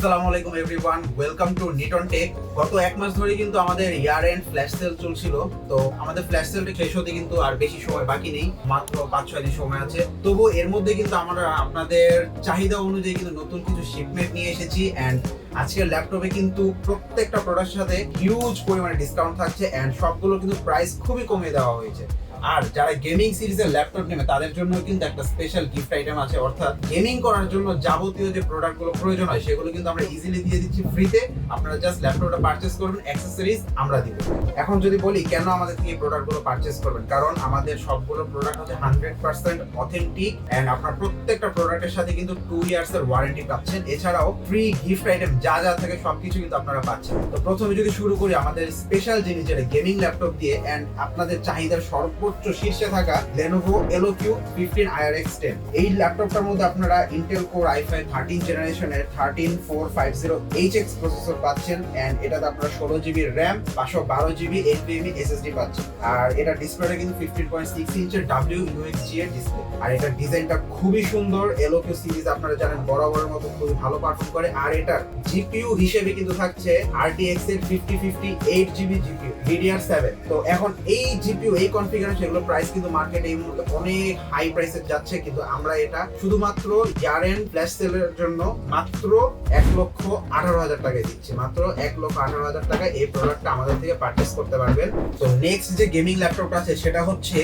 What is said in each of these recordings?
আসসালামু আলাইকুম everyone, welcome to Niton tech. গত এক মাস ধরে কিন্তু আমাদের ইয়ার এন্ড ফ্ল্যাশ সেল চলছিল। তো আমাদের ফ্ল্যাশ সেলটা শেষ হতে কিন্তু আর বেশি সময় বাকি নেই, মাত্র 5-6 দিন সময় আছে। তবু এর মধ্যে কিন্তু আমরা আপনাদের চাহিদা অনুযায়ী কিন্তু নতুন কিছু শিপমেন্ট নিয়ে এসেছি। এন্ড আজকের ল্যাপটপে কিন্তু প্রত্যেকটা প্রোডাক্টের সাথে হিউজ পরিমাণে ডিসকাউন্ট থাকছে এন্ড সবগুলো কিন্তু প্রাইস খুবই কমিয়ে দেওয়া হয়েছে। আর যারা গেমিং সিরিজের ল্যাপটপ নেবে তাদের জন্য কিন্তু একটা স্পেশাল গিফট আইটেম আছে, অর্থাৎ গেমিং করার জন্য যাবতীয় যে প্রোডাক্টগুলো প্রয়োজন হয় সেগুলো কিন্তু আমরা ইজিলি দিয়ে দিচ্ছি ফ্রিতে। আপনারা জাস্ট ল্যাপটপটা পারচেজ করবেন, অ্যাক্সেসরিজ আমরা দিব। এখন যদি বলি কেন আমাদের থেকে এই প্রোডাক্টগুলো পারচেজ করবেন, কারণ আমাদের সবগুলো প্রোডাক্ট হচ্ছে 100% অথেন্টিক এন্ড আপনার প্রত্যেকটা প্রোডাক্টের সাথে কিন্তু 2 ইয়ার্স এর ওয়ারেন্টি পাচ্ছেন। এছাড়াও ফ্রি গিফট আইটেম যা যা থাকে সবকিছু কিন্তু আপনারা পাচ্ছেন। তো প্রথমে যদি শুরু করি আমাদের স্পেশাল জিনিস যেটা গেমিং ল্যাপটপ দিয়ে এন্ড আপনাদের চাহিদার সর্বোচ্চ শীর্ষে থাকা Lenovo Eloque 15 IRX10। এই ল্যাপটপটার মধ্যে আপনারা Intel Core i5 13 জেনারেশনের 13450HX প্রসেসর পাচ্ছেন এন্ড এটাতে আপনারা 16GB RAM 512GB NVMe SSD পাচ্ছেন। আর এটা ডিসপ্লেটা কিন্তু 15.6 ইঞ্চের WUXG এর ডিসপ্লে। আর এটার ডিজাইনটা খুবই সুন্দর। Eloque সিরিজ আপনারা জানেন বরাবরের মতো খুবই ভালো পারফর্ম করে। আর এটার GPU হিসেবে কিন্তু থাকছে RTX এর 5050 8GB GPU DDR7। তো এখন এই GPU এই কনফিগারেশন এগুলো প্রাইস কিন্তু মার্কেটে এই মুহূর্তে অনেক হাই প্রাইসে যাচ্ছে, কিন্তু আমরা এটা শুধুমাত্র ইয়ার এন্ড ফ্ল্যাশ সেলের জন্য মাত্র 1,18,000 টাকায় দিচ্ছি। মাত্র 1,18,000 টাকায় এই প্রোডাক্টটা আমাদের থেকে পারচেজ করতে পারবেন। তো নেক্সট যে গেমিং ল্যাপটপটা আছে সেটা হচ্ছে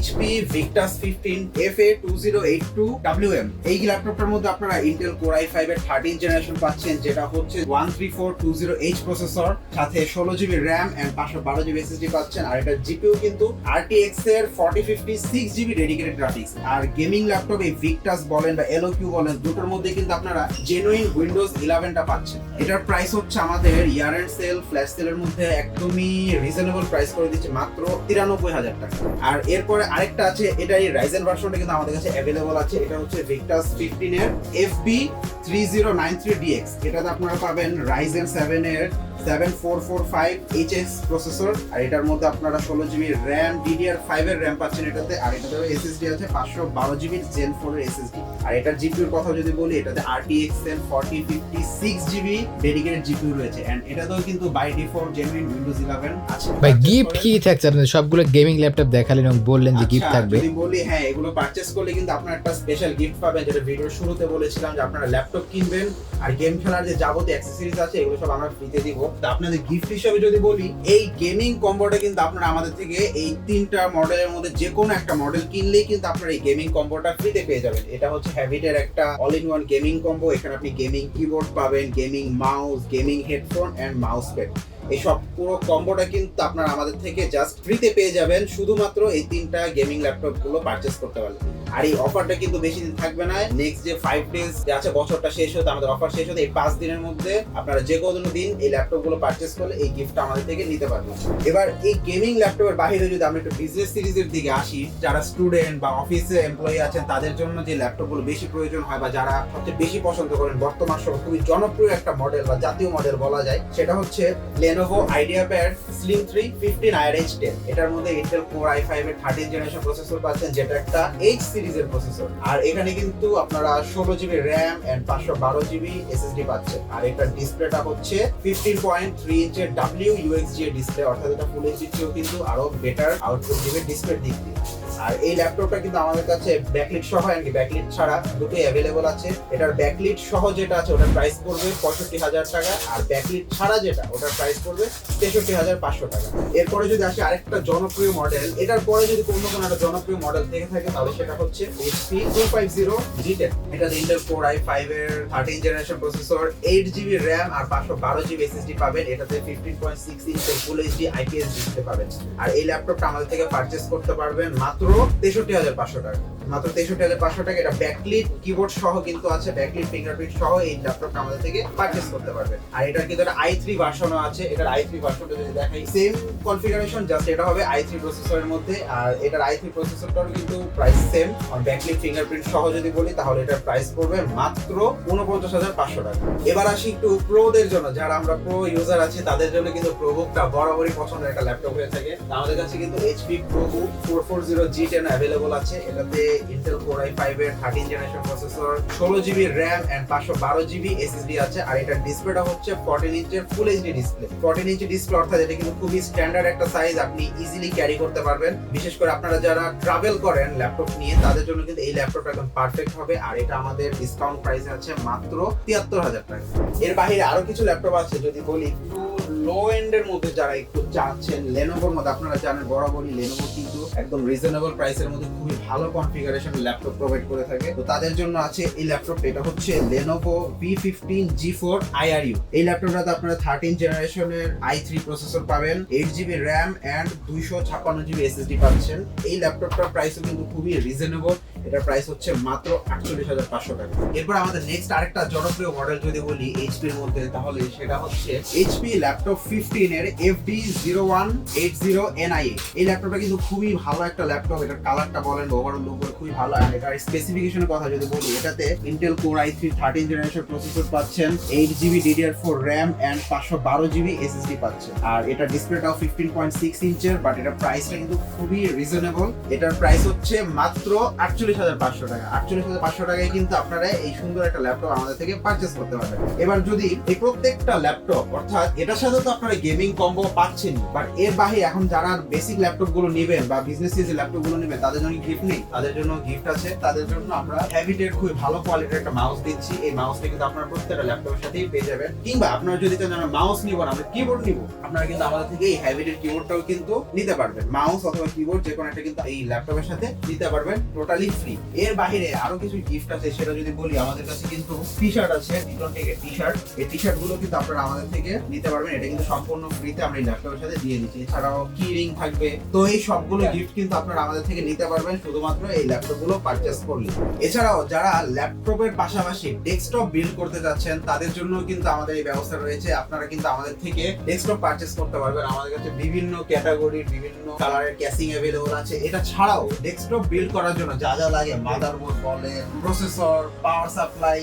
HP Victus 15 FA2082WM। এই ল্যাপটপটার মধ্যে আপনারা Intel Core i5 এর 13 জেনারেশন পাচ্ছেন, যেটা হচ্ছে 13420H প্রসেসর, সাথে 16GB RAM and 512GB SSD পাচ্ছেন। আর এটা GPU কিন্তু RTX এর 4050 6GB ডেডিকেটেড গ্রাফিক্স। আর গেমিং ল্যাপটপ এই Victus বলেন বা Eloque বলেন, দুটোর মধ্যে কিন্তু আপনারা জেনুইন উইন্ডোজ 11টা পাচ্ছেন। এটার প্রাইস হচ্ছে আমাদের ইয়ার এন্ড সেল ফ্ল্যাশ সেলের মধ্যে একদমই রিজনেবল প্রাইস করে দিচ্ছে, মাত্র 93,000 টাকা। আর এরপরে আরেকটা আছে, এটা এই রাইজেন ভার্সনটা কিন্তু আমাদের কাছে অ্যাভেলেবল আছে। এটা হচ্ছে Victus 15 এর FB3093DX। এটাতে আপনারা পাবেন Ryzen 7 এর 7445HX প্রসেসর। আর এটার মধ্যে আপনারা 16GB RAM DDR5 এর RAM পাচ্ছেন এটাতে। আর এটাতে SSD আছে 512GB Gen 4 এর SSD। আর এটার GPU এর কথা যদি বলি, এটাতে RTX এর 4056GB ডেডিকেটেড GPU রয়েছে এন্ড এটাতেও কিন্তু বাই ডিফল্ট জেনুইন উইন্ডোজ 11 আছে। ভাই গিফট কি থাকছে? আপনাদের সবগুলো গেমিং ল্যাপটপ দেখালেন এবং বললেন যে গিফট থাকবে। যদি বলি হ্যাঁ, এগুলো পারচেজ করলে কিন্তু আপনারা একটা স্পেশাল গিফট পাবেন, যেটা ভিডিওর শুরুতে বলেছিলাম যে আপনারা ল্যাপটপ কিনবেন আর গেম খেলার যে যাবতীয় অ্যাক্সেসরিজ আছে এগুলো সব আমরা ফ্রিতে দিব। তো আপনাদের গিফট হিসেবে যদি বলি, এই গেমিং কম্বোটা কিন্তু আপনারা আমাদের থেকে এই 3টা মডেলের মধ্যে যে কোনো একটা মডেল কিনলেই কিন্তু আপনারা এই গেমিং কম্বোটা ফ্রিতে পেয়ে যাবেন। এটা হচ্ছে হ্যাবিটের একটা all in one gaming combo. এখানে আপনি গেমিং কিবোর্ড পাবেন, gaming mouse, gaming headphone and mouse pad. এই সব পুরো কম্বোটা কিন্তু আপনারা আমাদের থেকে জাস্ট ফ্রিতে পেয়ে যাবেন শুধুমাত্র এই 3টা গেমিং ল্যাপটপ গুলো পারচেজ করতে পারবেন। আর এই অফারটা কিন্তু বেশি দিন থাকবে না। নেক্সট যে 5 ডেজ যে আছে, বছরটা শেষ হতে আমাদের অফার শেষ হতে এই 5 দিনের মধ্যে আপনারা যে কোনো দিন এই ল্যাপটপ গুলো পারচেজ করলে এই গিফটটা আমাদের থেকে নিতে পারবেন। এবার এই গেমিং ল্যাপটপের বাইরে যদি আমরা একটু বিজনেস সিরিজের দিকে আসি, যারা স্টুডেন্ট বা অফিসে এমপ্লয়ি আছেন তাদের জন্য যে ল্যাপটপ গুলো বেশি প্রয়োজন হয় বা যারা সবচেয়ে বেশি পছন্দ করেন, বর্তমান সময় খুবই জনপ্রিয় একটা মডেল বা জাতীয় মডেল বলা যায়, সেটা হচ্ছে Lenovo IdeaPad Slim 3 15 IRX10। এটার মধ্যে Intel Core i5 এর 13 জেনারেশন প্রসেসর পাচ্ছেন, যেটা একটা H সিরিজের প্রসেসর। আর এখানে কিন্তু আপনারা 16GB RAM and 512GB SSD পাচ্ছেন। আর এটার ডিসপ্লেটা হচ্ছে 15.3 ইঞ্চের WUXG এর ডিসপ্লে, অর্থাৎ এটা ফুল এইচডি চেয়েও কিন্তু আরো বেটার আউটপুট দিবে ডিসপ্লের দিক দিয়ে। আর এই ল্যাপটপটা কিন্তু আমাদের কাছে ব্যাকলিট সহ এমনকি ব্যাকলিট ছাড়া দুটোই অ্যাভেলেবল আছে। এটার ব্যাকলিট সহ যেটা আছে ওটার প্রাইস পড়বে 65,000 টাকা, আর ব্যাকলিট ছাড়া যেটা ওটার প্রাইস পড়বে 63,500 টাকা। এরপরে যদি আসি আরেকটা জনপ্রিয় মডেল, এটার পরে যদি কোনো একটা জনপ্রিয় মডেল থেকে থাকে তাহলে সেটা হচ্ছে HP 250G10। এটাতে Intel Core i5 এর 13 জেনারেশন প্রসেসর, 8GB RAM আর 512GB SSD পাবেন। এটাতে 15.6 ইঞ্চের ফুল এইচডি IPS ডিসপ্লে পাবেন। আর এই ল্যাপটপটা আমাদের থেকে পারচেজ করতে পারবেন মাত্র 63,500 টাকা। মাত্র 63,500 টাকা। এটা ব্যাকলিট কিবোর্ড সহ কিন্তু আছে, ব্যাকলিট ফিঙ্গারপ্রিন্ট সহ এই ল্যাপটপটা আমাদের থেকে পারচেজ করতে পারবেন। আর এটার কিন্তু একটা i3 ভার্সনও আছে। এটার i3 ভার্সনটা যদি দেখাই, সেম কনফিগারেশন, জাস্ট এটা হবে i3 প্রসেসরের মধ্যে। আর এটার i3 প্রসেসরটাও কিন্তু প্রাইস সেম। আর ব্যাকলিট ফিঙ্গারপ্রিন্ট সহ যদি বলি তাহলে এটার প্রাইস পড়বে মাত্র 49,500 টাকা। এবার আসি একটু প্রোদের জন্য, যারা আমরা প্রো ইউজার আছি তাদের জন্য কিন্তু প্রোবুকটা বরাবরই পছন্দের একটা ল্যাপটপ হয়ে থাকে। আমাদের কাছে কিন্তু HP ProBook 440G10 অ্যাভেলেবল আছে। এটাতে Intel Core i5 এর 13 generation processor, 16GB RAM and 512GB SSD আছে। আর এটার ডিসপ্লেটা হচ্ছে 14 ইঞ্চের full HD display. 14 inch display অর্থাৎ এটা কিন্তু খুবই স্ট্যান্ডার্ড একটা সাইজ, আপনি ইজিলি ক্যারি করতে পারবেন। বিশেষ করে আপনারা যারা ট্রাভেল করেন ল্যাপটপ নিয়ে তাদের জন্য কিন্তু এই ল্যাপটপটা একদম পারফেক্ট হবে। আর এটা আমাদের ডিসকাউন্ট প্রাইসে আছে মাত্র 73,000 টাকা। এর বাইরে আরো কিছু ল্যাপটপ আছে, যদি বলি একটু লো এন্ড এর মধ্যে যারা একটু চাচ্ছেন লেনোভোর মধ্যে, আপনারা জানেন বরাবরই লেনোভো কিন্তু একদম রিজনেবল প্রাইসের মধ্যে খুবই ভালো কনফিগারেশন ল্যাপটপ প্রোভাইড করে থাকে। তো তাদের জন্য আছে এই ল্যাপটপটা, এটা হচ্ছে Lenovo V15 G4 IRU। এই ল্যাপটপটাতে আপনারা 13 জেনারেশনের i3 প্রসেসর পাবেন, 8GB RAM and 256GB SSD পাচ্ছেন। এই ল্যাপটপটার প্রাইসও কিন্তু খুবই রিজনেবল, এটার প্রাইস হচ্ছে মাত্র 48,500 টাকা। এরপর আমাদের নেক্সট আরেকটা জনপ্রিয় মডেল যদি বলি HP এর মধ্যে, তাহলে সেটা হচ্ছে HP ল্যাপটপ 15 এর FD0180NIA। এই ল্যাপটপটা কিন্তু খুবই ভালো একটা ল্যাপটপ, এটার কালারটা বলেন ওভারঅল লুক খুবই ভালো। আর এটার স্পেসিফিকেশনের কথা যদি বলি, এটাতে Intel Core i3 13 generation processor পাচ্ছেন, 8GB DDR4 RAM and 512GB SSD পাচ্ছেন। আর এটার ডিসপ্লেটাও 15.6 ইঞ্চের, বাট এটার প্রাইসটা কিন্তু খুবই রিজনেবল। এটার প্রাইস হচ্ছে মাত্র 48,500 টাকা। 48,500 টাকায় কিন্তু আপনারা এই সুন্দর একটা ল্যাপটপ আমাদের থেকে পারচেজ করতে পারবেন। এবার যদি এই প্রত্যেকটা ল্যাপটপ অর্থাৎ এটার সাথে তো আপনারা গেমিং কম্বো পাচ্ছেন, বাট এর বাইরে এখন যারা বেসিক ল্যাপটপ গুলো নেবেন বা বিজনেস সিরিজের ল্যাপটপ গুলো নেবেন তাদের জন্য গিফট নেই, তাদের জন্য গিফট আছে। তাদের জন্য আমরা হ্যাবিটের খুবই ভালো কোয়ালিটির একটা মাউস দিচ্ছি। এই মাউসটা কিন্তু আপনারা প্রত্যেকটা ল্যাপটপের সাথেই পেয়ে যাবেন। কিংবা আপনারা যদি চান আমরা মাউস নিব না, আমরা কিবোর্ড নিব, আপনারা কিন্তু আমাদের থেকে এই হ্যাবিটের কিবোর্ডটাও কিন্তু নিতে পারবেন। মাউস অথবা কিবোর্ড যে কোনো একটা কিন্তু এই ল্যাপটপের সাথে নিতে পারবেন, টোটালি ফ্রি। এর বাইরে আরো কিছু গিফট আছে, সেটা যদি বলি আমাদের কাছে কিন্তু টি-শার্ট আছে, নিটন টেকের টি-শার্ট। এই টি-শার্ট গুলো কিন্তু আপনারা আমাদের থেকে নিতে পারবেন, এটা কিন্তু সম্পূর্ণ ফ্রিতে আমরা এই ল্যাপটপের সাথে দিয়ে দিচ্ছি। এছাড়াও কি রিং থাকবে। তো এই সবগুলো গিফট কিন্তু আপনারা আমাদের থেকে নিতে পারবেন শুধুমাত্র এই ল্যাপটপ গুলো পারচেজ করলে। এছাড়াও যারা ল্যাপটপের পাশাপাশি ডেস্কটপ বিল্ড করতে যাচ্ছেন তাদের জন্য কিন্তু আমাদের এই ব্যবস্থা রয়েছে। আপনারা কিন্তু আমাদের থেকে ডেস্কটপ পারচেজ করতে পারবেন। আমাদের কাছে বিভিন্ন ক্যাটাগরির বিভিন্ন কালারের ক্যাসিং অ্যাভেলেবল আছে। এটা ছাড়াও ডেস্কটপ বিল্ড করার জন্য যা যা লাগে, মাদারবোর্ড বলেন, প্রসেসর, পাওয়ার সাপ্লাই,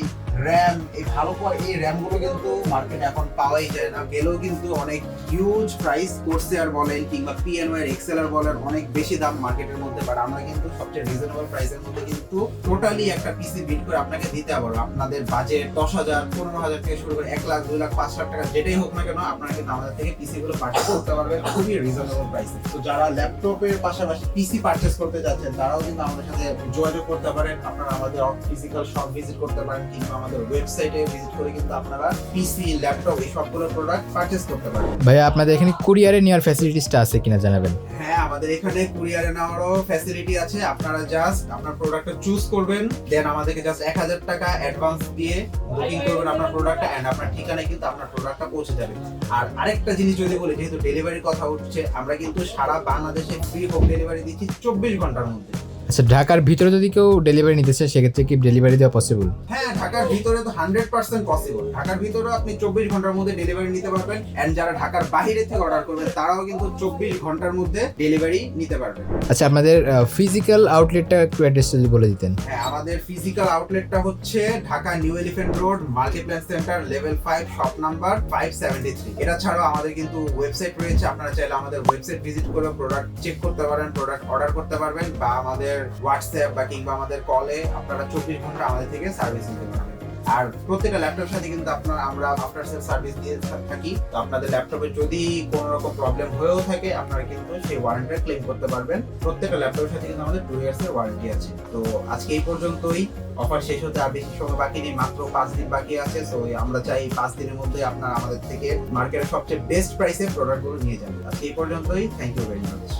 র্যাম, এই ভালো এই র্যাম গুলো কিন্তু মার্কেটে এখন পাওয়াই যায় না, গেলেও কিন্তু অনেক হিউজ প্রাইস। কোর্সেয়ার বলেন কিংবা পিএনওয়াই এক্সেলার বলেন, অনেক বেশি দাম মার্কেটের মধ্যে, বাট আমরা কিন্তু সবচেয়ে রিজনেবল প্রাইসের মধ্যে কিন্তু টোটালি একটা পিসি বিল্ড করে আপনাকে দিতে পারবো। আপনাদের বাজেট 10,000, 15,000 থেকে শুরু করে 1 লাখ, 2 লাখ, 5 লাখ টাকা যেটাই হোক না কেন, আপনারা কিন্তু আমাদের থেকে পিসি গুলো পারচেজ করতে পারবেন খুবই রিজনেবল প্রাইসে। তো যারা ল্যাপটপের পাশাপাশি পিসি পারচেজ করতে যাচ্ছেন তারাও কিন্তু আমাদের সাথে যোগাযোগ করতে পারেন। আপনারা আমাদের ফিজিক্যাল শপ ভিজিট করতে পারেন কিংবা আমাদের ওয়েবসাইটে ভিজিট করে কিন্তু আপনারা পিসি, ল্যাপটপ এই সবগুলো প্রোডাক্ট পারচেজ করতে পারেন। ভাইয়া আপনাদের এখানে কুরিয়ারে নেওয়ার ফ্যাসিলিটিসটা আছে কিনা জানাবেন? হ্যাঁ, আমাদের এখানে কুরিয়ারে নেওয়ারও ফ্যাসিলিটি আছে। আপনারা জাস্ট আপনার প্রোডাক্টটা চুজ করবেন, দেন আমাদেরকে জাস্ট 1,000 টাকা অ্যাডভান্স দিয়ে বুকিং করবেন আপনার প্রোডাক্টটা, এন্ড আপনার ঠিকানায় কিন্তু আপনার প্রোডাক্টটা পৌঁছে যাবে। আর আরেকটা জিনিস যদি বলি, যেহেতু ডেলিভারির কথা উঠছে, আমরা কিন্তু সারা বাংলাদেশে ফ্রি হোম ডেলিভারি দিচ্ছি 24 ঘন্টার মধ্যে। আচ্ছা, ঢাকার ভিতরে যদি কেউ ডেলিভারি নিতে চায় সেক্ষেত্রে কি ডেলিভারি দেওয়া পসিবল? হ্যাঁ, ঢাকার ভিতরে তো 100% পসিবল। ঢাকার ভিতরে আপনি 24 ঘন্টার মধ্যে ডেলিভারি নিতে পারবেন, এন্ড যারা ঢাকার বাইরে থেকে অর্ডার করবেন তারাও কিন্তু 24 ঘন্টার মধ্যে ডেলিভারি নিতে পারবেন। আচ্ছা, আপনাদের ফিজিক্যাল আউটলেটটা একটু অ্যাড্রেসটা যদি বলে দিতেন। হ্যাঁ, আমাদের ফিজিক্যাল আউটলেটটা হচ্ছে Dhaka new elephant road, Multiplan centre, level 5, shop number 573। এটা ছাড়াও আমাদের কিন্তু ওয়েবসাইট রয়েছে, আপনারা চাইলে আমাদের ওয়েবসাইট ভিজিট করে প্রোডাক্ট চেক করতে পারেন, প্রোডাক্ট অর্ডার করতে পারবেন, বা আমাদের হোয়াটসঅ্যাপ বা কিংবা আমাদের কলে আপনারা 24 ঘন্টা আমাদের থেকে সার্ভিস নিতে পারবেন। আর প্রত্যেকটা ল্যাপটপের সাথে কিন্তু আমরা আফটার সেল সার্ভিস দিয়ে থাকি। তো আপনাদের ল্যাপটপে যদি কোনো রকম প্রবলেম হয়েও থাকে, আপনারা কিন্তু সেই ওয়ারেন্টিটা ক্লেম করতে পারবেন। প্রত্যেকটা ল্যাপটপের সাথে কিন্তু আমাদের 2 ইয়ার্স এর ওয়ারেন্টি আছে। তো আজকে এই পর্যন্তই, অফার শেষ হতে আর বেশি সময় বাকি নেই, মাত্র 5 দিন বাকি আছে। সো আমরা চাই 5 দিনের মধ্যে আপনারা আমাদের থেকে মার্কেটের সবচেয়ে বেস্ট প্রাইসে প্রোডাক্টগুলো নিয়ে যাবেন। আজকে এই পর্যন্তই, থ্যাংক ইউ ভেরি মাচ।